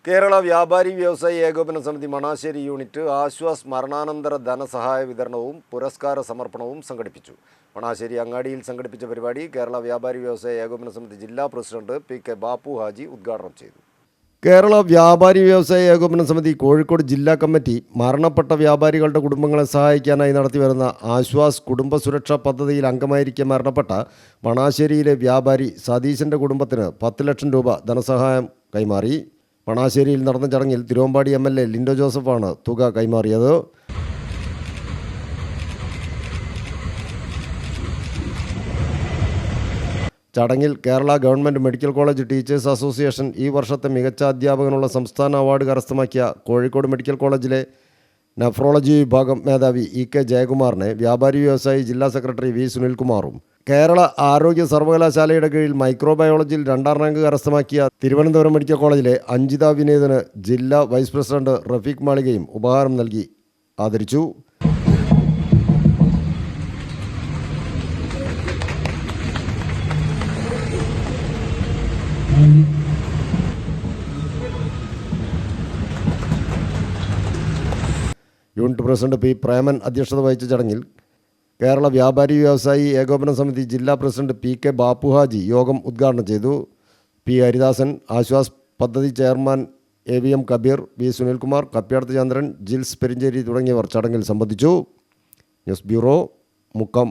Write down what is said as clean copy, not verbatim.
കേരള വ്യാപാരി വ്യവസായി ഏകോപന സമിതി മണാശ്ശേരി യൂണിറ്റ് ആശ്വാസ് മരണാനന്തര ധനസഹായ വിതരണവും പുരസ്കാര സമർപ്പണവും സംഘടിപ്പിച്ചു. മണാശ്ശേരി അങ്ങാടിയിൽ സംഘടിപ്പിച്ച പരിപാടി കേരള വ്യാപാരി വ്യവസായി ഏകോപന സമിതി ജില്ലാ പ്രസിഡന്റ് പി.കെ. ബാപ്പു ഹാജി ഉദ്ഘാടനം ചെയ്തു. കേരള വ്യാപാരി വ്യവസായി ഏകോപന സമിതി കോഴിക്കോട് ജില്ലാ കമ്മിറ്റി മരണപ്പെട്ട വ്യാപാരികളുടെ കുടുംബങ്ങളെ സഹായിക്കാനായി നടത്തിവരുന്ന ആശ്വാസ് കുടുംബ സുരക്ഷാ പദ്ധതിയിൽ അംഗമായിരിക്കെ മരണപ്പെട്ട മണാശ്ശേരിയിലെ വ്യാപാരി സതീശൻ്റെ കുടുംബത്തിന് 10 ലക്ഷം രൂപ ധനസഹായം കൈമാറി. മണാശ്ശേരിയിൽ നടന്ന ചടങ്ങിൽ തിരുവമ്പാടി MLA ലിൻഡോ ജോസഫാണ് തുക കൈമാറിയത്. ചടങ്ങിൽ Kerala government medical college teachers association ഈ വർഷത്തെ മികച്ച അധ്യാപകനുള്ള സംസ്ഥാന അവാർഡ് കരസ്ഥമാക്കിയ കോഴിക്കോട് മെഡിക്കൽ കോളേജിലെ നെഫ്രോളജി വിഭാഗം മേധാവി E.K. ജയകുമാറിനെ വ്യാപാരി വ്യവസായി ജില്ലാ സെക്രട്ടറി V. സുനിൽകുമാറും കേരള ആരോഗ്യ സർവകലാശാലയുടെ കീഴിൽ മൈക്രോബയോളജിയിൽ 2ാം റാങ്ക് കരസ്ഥമാക്കിയ തിരുവനന്തപുരം മെഡിക്കൽ കോളേജിലെ അഞ്ജിത വിനീതന് ജില്ലാ വൈസ് പ്രസിഡന്റ് റഫീഖ് മാളികയും ഉപഹാരം നൽകി ആദരിച്ചു. Unit president P. പ്രേമൻ അധ്യക്ഷത വഹിച്ച ചടങ്ങിൽ കേരള വ്യാപാരി വ്യവസായി ഏകോപന സമിതി ജില്ലാ പ്രസിഡന്റ് P.K. ബാപ്പു ഹാജി യോഗം ഉദ്ഘാടനം ചെയ്തു. P. ഹരിദാസൻ, ആശ്വാസ് പദ്ധതി chairman AVM Kabeer, V. Sunilkumar, Kappyadath Chandran, Jills Perincheri തുടങ്ങിയവർ ചടങ്ങിൽ സംബന്ധിച്ചു. News bureau, Mukkam.